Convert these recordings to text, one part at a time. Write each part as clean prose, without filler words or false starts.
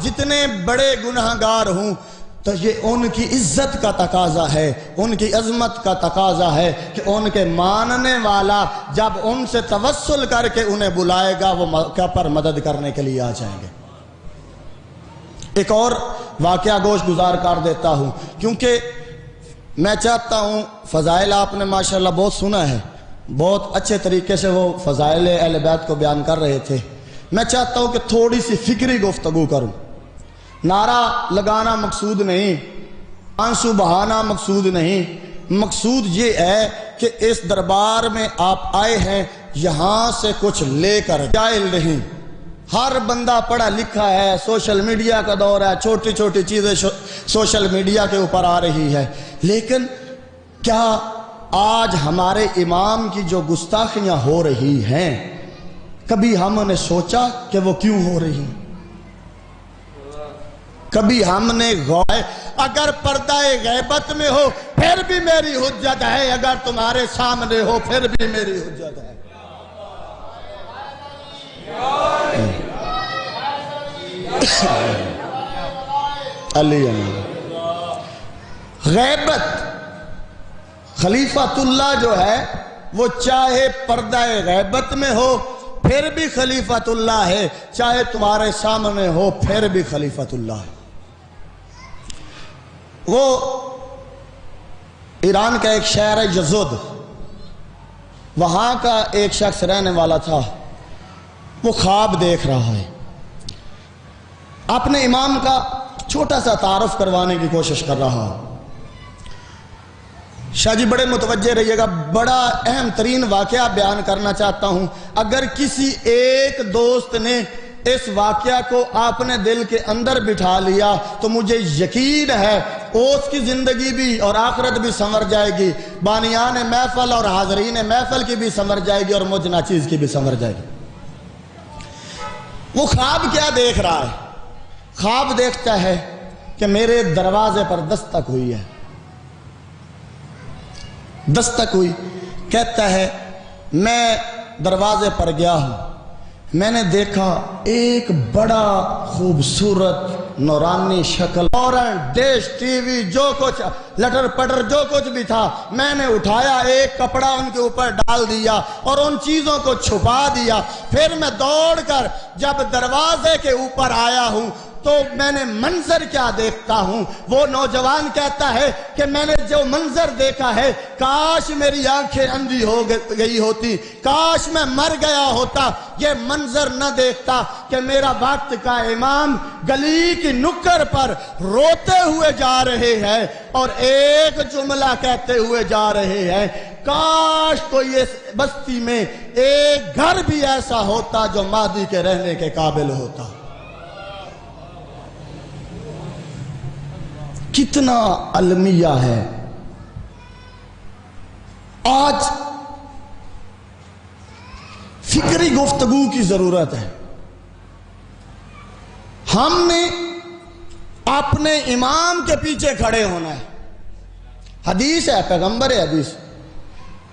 جتنے بڑے گناہگار ہوں تو یہ ان کی عزت کا تقاضا ہے، ان کی عظمت کا تقاضا ہے کہ ان کے ماننے والا جب ان سے توسل کر کے انہیں بلائے گا وہ موقع پر مدد کرنے کے لیے آ جائیں گے۔ ایک اور واقعہ گوش گزار کر دیتا ہوں، کیونکہ میں چاہتا ہوں فضائل آپ نے ماشاءاللہ بہت سنا ہے، بہت اچھے طریقے سے وہ فضائل اہل بیت کو بیان کر رہے تھے۔ میں چاہتا ہوں کہ تھوڑی سی فکری گفتگو کروں، نعرہ لگانا مقصود نہیں، آنسو بہانا مقصود نہیں، مقصود یہ ہے کہ اس دربار میں آپ آئے ہیں یہاں سے کچھ لے کر جائل نہیں۔ ہر بندہ پڑھا لکھا ہے، سوشل میڈیا کا دور ہے، چھوٹی چھوٹی چیزیں سوشل میڈیا کے اوپر آ رہی ہے، لیکن کیا آج ہمارے امام کی جو گستاخیاں ہو رہی ہیں کبھی ہم نے سوچا کہ وہ کیوں ہو رہی ہیں؟ کبھی ہم نے غور، اگر پردہ غیبت میں ہو پھر بھی میری حجت ہے، اگر تمہارے سامنے ہو پھر بھی میری حجت ہے۔ علی غیبت خلیفۃ اللہ جو ہے وہ چاہے پردہ غیبت میں ہو پھر بھی خلیفۃ اللہ ہے، چاہے تمہارے سامنے ہو پھر بھی خلیفۃ اللہ ہے۔ وہ ایران کا ایک شہر ہے یزد، وہاں کا ایک شخص رہنے والا تھا، وہ خواب دیکھ رہا ہے، اپنے امام کا چھوٹا سا تعارف کروانے کی کوشش کر رہا۔ شاہ جی بڑے متوجہ رہیے گا، بڑا اہم ترین واقعہ بیان کرنا چاہتا ہوں۔ اگر کسی ایک دوست نے اس واقعہ کو اپنے دل کے اندر بٹھا لیا تو مجھے یقین ہے اس کی زندگی بھی اور آخرت بھی سنور جائے گی، بانیان محفل اور حاضرین محفل کی بھی سنور جائے گی اور مجھ ناچیز کی بھی سنور جائے گی۔ وہ خواب کیا دیکھ رہا ہے؟ خواب دیکھتا ہے کہ میرے دروازے پر دستک ہوئی ہے، دستک ہوئی، کہتا ہے میں دروازے پر گیا ہوں، میں نے دیکھا ایک بڑا خوبصورت نورانی شکل، فوراً ڈیش ٹی وی جو کچھ لٹر پٹر جو کچھ بھی تھا میں نے اٹھایا، ایک کپڑا ان کے اوپر ڈال دیا اور ان چیزوں کو چھپا دیا۔ پھر میں دوڑ کر جب دروازے کے اوپر آیا ہوں تو میں نے منظر کیا دیکھتا ہوں، وہ نوجوان کہتا ہے کہ میں نے جو منظر دیکھا ہے کاش میری آنکھیں اندھی ہو گئی ہوتی، کاش میں مر گیا ہوتا، یہ منظر نہ دیکھتا کہ میرا وقت کا امام گلی کی نکر پر روتے ہوئے جا رہے ہیں اور ایک جملہ کہتے ہوئے جا رہے ہیں، کاش کوئی اس بستی میں ایک گھر بھی ایسا ہوتا جو مہدی کے رہنے کے قابل ہوتا۔ کتنا المیہ ہے۔ آج فکری گفتگو کی ضرورت ہے۔ ہم نے اپنے امام کے پیچھے کھڑے ہونا ہے۔ حدیث ہے، پیغمبر ہے، حدیث،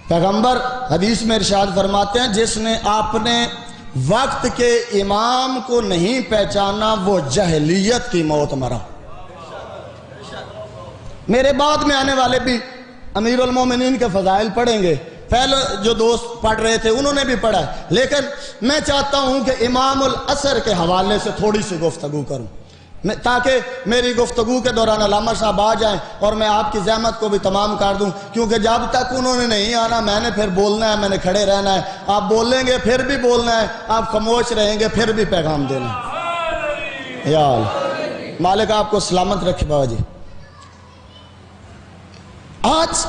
پیغمبر حدیث میں ارشاد فرماتے ہیں جس نے اپنے وقت کے امام کو نہیں پہچانا وہ جہلیت کی موت مرا۔ میرے بعد میں آنے والے بھی امیر المومنین کے فضائل پڑھیں گے، پہلے جو دوست پڑھ رہے تھے انہوں نے بھی پڑھا ہے، لیکن میں چاہتا ہوں کہ امام العصر کے حوالے سے تھوڑی سی گفتگو کروں تاکہ میری گفتگو کے دوران علامہ صاحب آ جائیں اور میں آپ کی زحمت کو بھی تمام کر دوں، کیونکہ جب تک انہوں نے نہیں آنا میں نے پھر بولنا ہے، میں نے کھڑے رہنا ہے، آپ بولیں گے پھر بھی بولنا ہے، آپ خاموش رہیں گے پھر بھی پیغام دینا ہے۔ یا اللہ مالک آپ کو سلامت رکھے بابا جی۔ آج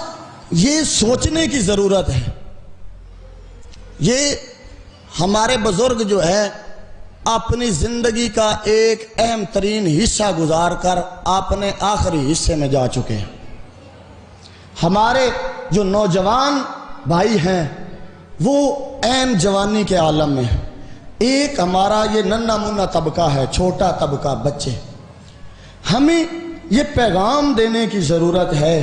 یہ سوچنے کی ضرورت ہے، یہ ہمارے بزرگ جو ہے اپنی زندگی کا ایک اہم ترین حصہ گزار کر اپنے آخری حصے میں جا چکے ہیں۔ ہمارے جو نوجوان بھائی ہیں وہ عین جوانی کے عالم میں ہیں۔ ایک ہمارا یہ ننھا منھا طبقہ ہے، چھوٹا طبقہ، بچے۔ ہمیں یہ پیغام دینے کی ضرورت ہے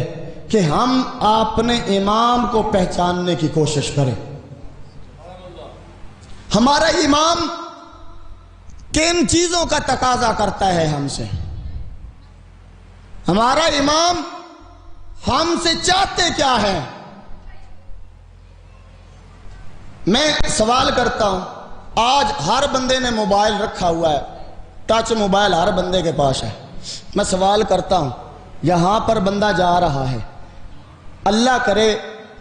کہ ہم اپنے امام کو پہچاننے کی کوشش کریں۔ ہمارا امام کن چیزوں کا تقاضا کرتا ہے ہم سے؟ ہمارا امام ہم سے چاہتے کیا ہے؟ میں سوال کرتا ہوں، آج ہر بندے نے موبائل رکھا ہوا ہے، ٹچ موبائل ہر بندے کے پاس ہے۔ میں سوال کرتا ہوں، یہاں پر بندہ جا رہا ہے، اللہ کرے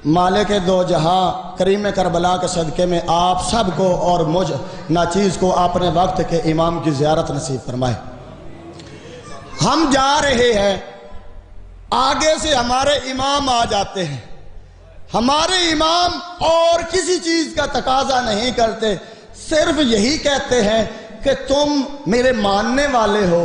مالک دو جہاں کریم کربلا کے صدقے میں آپ سب کو اور مجھ ناچیز کو اپنے وقت کے امام کی زیارت نصیب فرمائے۔ ہم جا رہے ہیں، آگے سے ہمارے امام آ جاتے ہیں، ہمارے امام اور کسی چیز کا تقاضا نہیں کرتے، صرف یہی کہتے ہیں کہ تم میرے ماننے والے ہو،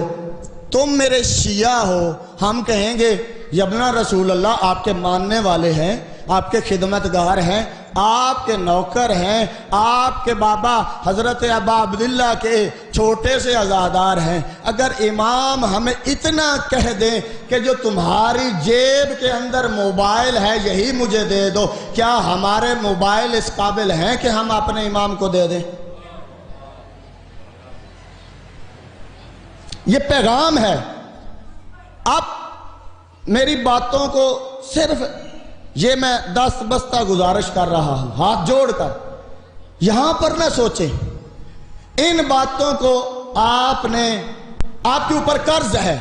تم میرے شیعہ ہو۔ ہم کہیں گے یبنا رسول اللہ، آپ کے ماننے والے ہیں، آپ کے خدمتگار ہیں، آپ کے نوکر ہیں، آپ کے بابا حضرت ابا عبداللہ کے چھوٹے سے عزادار ہیں۔ اگر امام ہمیں اتنا کہہ دیں کہ جو تمہاری جیب کے اندر موبائل ہے یہی مجھے دے دو، کیا ہمارے موبائل اس قابل ہیں کہ ہم اپنے امام کو دے دیں؟ یہ پیغام ہے۔ اب میری باتوں کو صرف یہ میں دست بستہ گزارش کر رہا ہوں، ہاتھ جوڑ کر یہاں پر نہ سوچیں، ان باتوں کو آپ کے اوپر قرض ہے،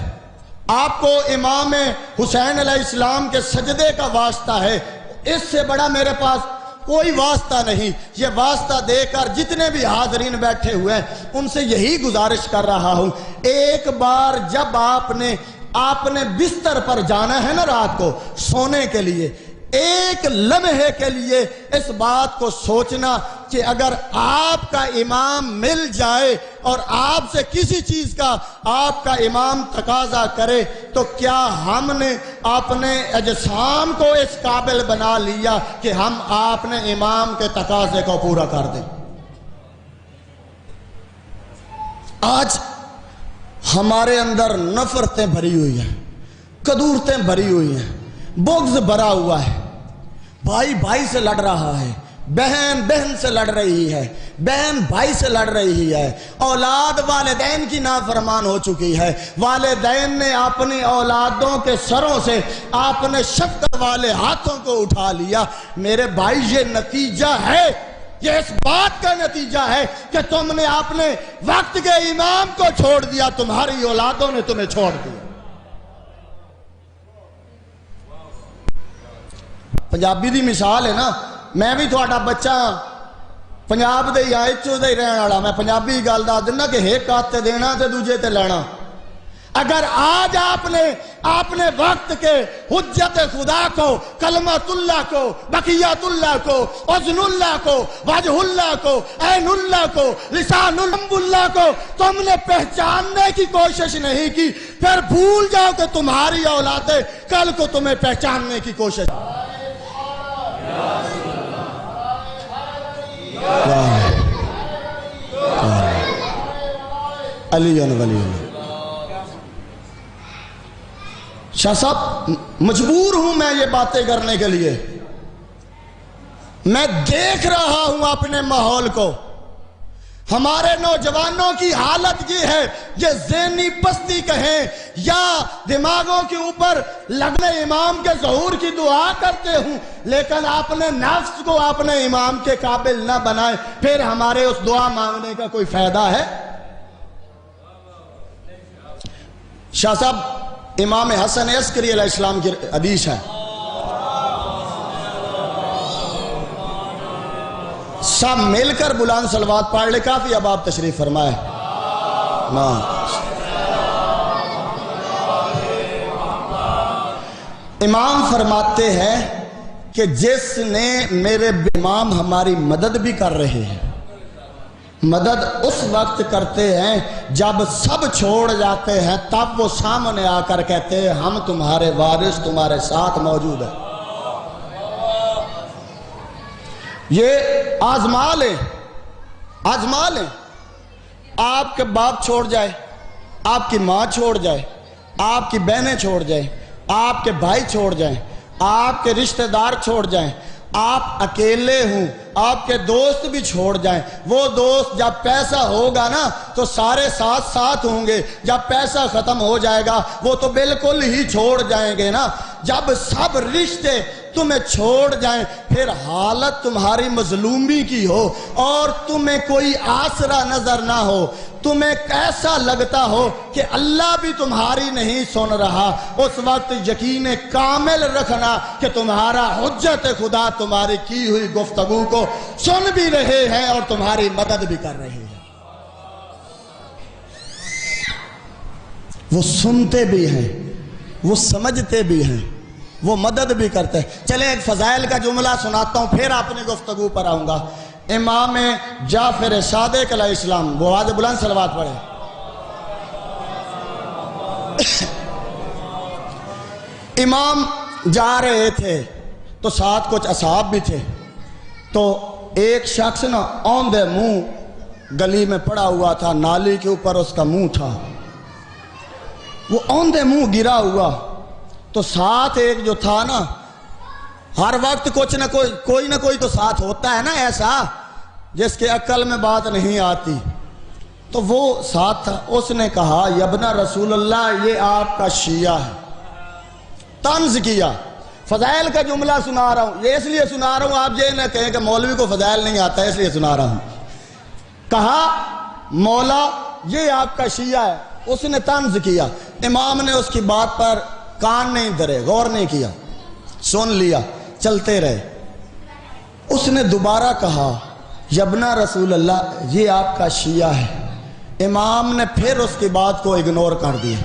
آپ کو امام حسین علیہ السلام کے سجدے کا واسطہ ہے، اس سے بڑا میرے پاس کوئی واسطہ نہیں۔ یہ واسطہ دے کر جتنے بھی حاضرین بیٹھے ہوئے ہیں ان سے یہی گزارش کر رہا ہوں، ایک بار جب آپ نے بستر پر جانا ہے نا رات کو سونے کے لیے، ایک لمحے کے لیے اس بات کو سوچنا کہ اگر آپ کا امام مل جائے اور آپ سے کسی چیز کا آپ کا امام تقاضا کرے تو کیا ہم نے اپنے اجسام کو اس قابل بنا لیا کہ ہم اپنے امام کے تقاضے کو پورا کر دیں؟ آج ہمارے اندر نفرتیں بھری ہوئی ہیں، کدورتیں بھری ہوئی ہیں، بغض بھرا ہوا ہے، بھائی بھائی سے لڑ رہا ہے، بہن بہن سے لڑ رہی ہے، بہن بھائی سے لڑ رہی ہے، اولاد والدین کی نافرمان ہو چکی ہے، والدین نے اپنی اولادوں کے سروں سے اپنے شفقت والے ہاتھوں کو اٹھا لیا۔ میرے بھائی یہ نتیجہ ہے، یہ اس بات کا نتیجہ ہے کہ تم نے اپنے وقت کے امام کو چھوڑ دیا، تمہاری اولادوں نے تمہیں چھوڑ دیا۔ پنجابی دی مثال ہے نا، میں بھی تھوڑا بچہ پنجاب دے یا اتھوں دے رہن والا، میں پنجابی گل دس دینا کہ ایک ہاتھ تے دینا تے دوجے تے لینا۔ اگر آج آپ نے وقت کے حجت خدا کو، کلمت اللہ کو، بقیت اللہ کو، اذن اللہ کو، وجہ اللہ کو، عین اللہ کو، لسان اللہ کو تم نے پہچاننے کی کوشش نہیں کی، پھر بھول جاؤ کہ تمہاری اولادیں کل کو تمہیں پہچاننے کی کوشش۔ علی ولی شاہ صاحب، مجبور ہوں میں یہ باتیں کرنے کے لیے، میں دیکھ رہا ہوں اپنے ماحول کو، ہمارے نوجوانوں کی حالت یہ ہے، یہ ذہنی پستی کہیں یا دماغوں کے اوپر لگنے امام کے ظہور کی دعا کرتے ہوں، لیکن اپنے نفس کو اپنے امام کے قابل نہ بنائے، پھر ہمارے اس دعا مانگنے کا کوئی فائدہ ہے؟ شاہ صاحب، امام حسن عسکری علیہ السلام کی حدیث ہے، سب مل کر بلند صلوات پڑھ لے، کافی اب آپ تشریف فرمائے۔ امام فرماتے ہیں کہ جس نے میرے امام ہماری مدد بھی کر رہے ہیں، مدد اس وقت کرتے ہیں جب سب چھوڑ جاتے ہیں، تب وہ سامنے آ کر کہتے ہیں ہم تمہارے وارث تمہارے ساتھ موجود ہیں۔ یہ آزما لیں، آزما لیں۔ آپ کے باپ چھوڑ جائے، آپ کی ماں چھوڑ جائے، آپ کی بہنیں چھوڑ جائیں، آپ کے بھائی چھوڑ جائیں، آپ کے رشتہ دار چھوڑ جائیں، آپ اکیلے ہوں، آپ کے دوست بھی چھوڑ جائیں، وہ دوست جب پیسہ ہوگا نا تو سارے ساتھ ساتھ ہوں گے، جب پیسہ ختم ہو جائے گا وہ تو بالکل ہی چھوڑ جائیں گے نا۔ جب سب رشتے تمہیں چھوڑ جائیں پھر حالت تمہاری مظلومی کی ہو اور تمہیں کوئی آسرا نظر نہ ہو، تمہیں ایسا لگتا ہو کہ اللہ بھی تمہاری نہیں سن رہا، اس وقت یقین کامل رکھنا کہ تمہارا حجت خدا تمہاری کی ہوئی گفتگو کو سن بھی رہے ہیں اور تمہاری مدد بھی کر رہے ہیں۔ وہ سنتے بھی ہیں، وہ سمجھتے بھی ہیں، وہ مدد بھی کرتے ہیں۔ چلیں ایک فضائل کا جملہ سناتا ہوں پھر اپنی گفتگو پر آؤں گا۔ امام جعفر صادق علیہ السلام، وہ آواز بلند صلوات پڑھیں۔ امام جا رہے تھے تو ساتھ کچھ اصحاب بھی تھے، تو ایک شخص نا اوندے منہ گلی میں پڑا ہوا تھا، نالی کے اوپر اس کا منہ تھا، وہ اوندے منہ گرا ہوا، تو ساتھ ایک جو تھا نا، ہر وقت کچھ نہ کوئی نہ کوئی تو ساتھ ہوتا ہے نا ایسا جس کے عقل میں بات نہیں آتی، تو وہ ساتھ تھا۔ اس نے کہا یبن رسول اللہ یہ آپ کا شیعہ ہے، طنز کیا۔ فضائل کا جملہ سنا رہا ہوں، یہ اس لیے سنا رہا ہوں آپ یہ نہ کہیں کہ مولوی کو فضائل نہیں آتا ہے، اس لیے سنا رہا ہوں۔ کہا مولا یہ آپ کا شیعہ ہے، اس نے طنز کیا۔ امام نے اس کی بات پر کان نہیں دھرے، غور نہیں کیا، سن لیا، چلتے رہے۔ اس نے دوبارہ کہا یبن رسول اللہ یہ آپ کا شیعہ ہے۔ امام نے پھر اس کی بات کو اگنور کر دیا۔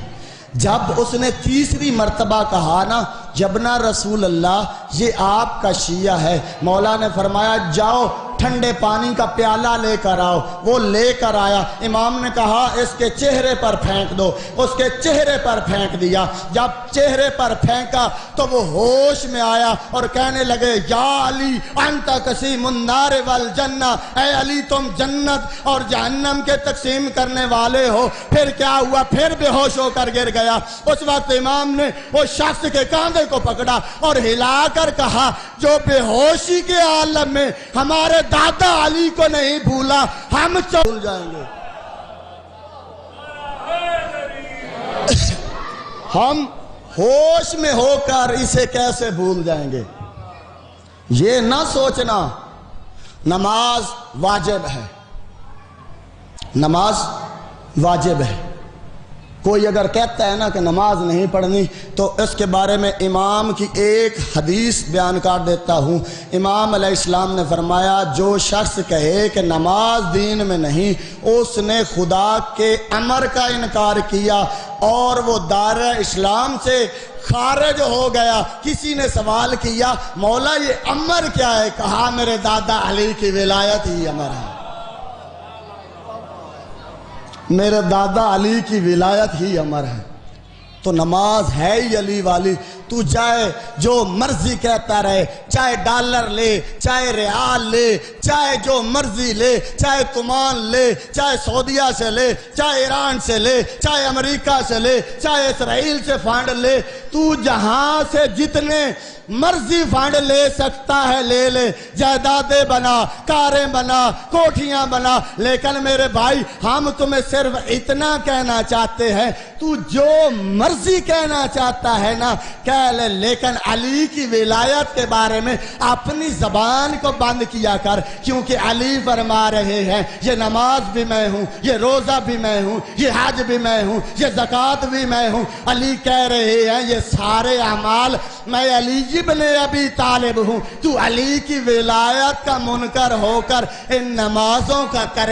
جب اس نے تیسری مرتبہ کہا نا یبن رسول اللہ یہ آپ کا شیعہ ہے، مولا نے فرمایا جاؤ ٹھنڈے پانی کا پیالہ لے کر آؤ۔ وہ لے کر آیا، امام نے کہا اس کے چہرے پر پھینک دو، اس کے چہرے پر پھینک دیا۔ جب چہرے پر پھینکا تو وہ ہوش میں آیا اور کہنے لگے یا علی انت قسیم النار والجنہ، اے علی تم جنت اور جہنم کے تقسیم کرنے والے ہو۔ پھر کیا ہوا؟ پھر بے ہوش ہو کر گر گیا۔ اس وقت امام نے وہ شخص کے کاندھے کو پکڑا اور ہلا کر کہا جو بے ہوشی کے عالم میں ہمارے دادا علی کو نہیں بھولا ہم بھول جائیں گے؟ ہم ہوش میں ہو کر اسے کیسے بھول جائیں گے؟ یہ نہ سوچنا نماز واجب ہے، نماز واجب ہے۔ کوئی اگر کہتا ہے نا کہ نماز نہیں پڑھنی تو اس کے بارے میں امام کی ایک حدیث بیان کر دیتا ہوں۔ امام علیہ السلام نے فرمایا جو شخص کہے کہ نماز دین میں نہیں، اس نے خدا کے امر کا انکار کیا اور وہ دائرہ اسلام سے خارج ہو گیا۔ کسی نے سوال کیا مولا یہ امر کیا ہے؟ کہا میرے دادا علی کی ولایت ہی امر ہے، میرے دادا علی کی ولایت ہی امر ہے۔ تو نماز ہے ہی علی والی۔ تو چاہے جو مرضی کہتا رہے، چاہے ڈالر لے، چاہے ریال لے، چاہے جو مرضی لے، چاہے کمان لے، چاہے سعودیہ سے لے، چاہے ایران سے لے، چاہے امریکہ سے لے، چاہے اسرائیل سے فنڈ لے، تو جہاں سے جتنے مرضی فنڈ لے سکتا ہے لے لے، جائیدادیں بنا، کاریں بنا، کوٹھیاں بنا، لیکن میرے بھائی ہم تمہیں صرف اتنا کہنا چاہتے ہیں، تو جو مرضی کہنا چاہتا ہے نا کہہ لے، لیکن علی کی ولایت کے بارے میں اپنی زبان کو بند کیا کر، کیونکہ علی فرما رہے ہیں یہ نماز بھی میں ہوں، یہ روزہ بھی میں ہوں، یہ حج بھی میں ہوں، یہ زکوٰۃ بھی میں ہوں۔ علی کہہ رہے ہیں یہ سارے اعمال میں علی ابن ابی طالب ہوں، تو علی کی ولایت کا منکر ہو کر ان نمازوں کا کر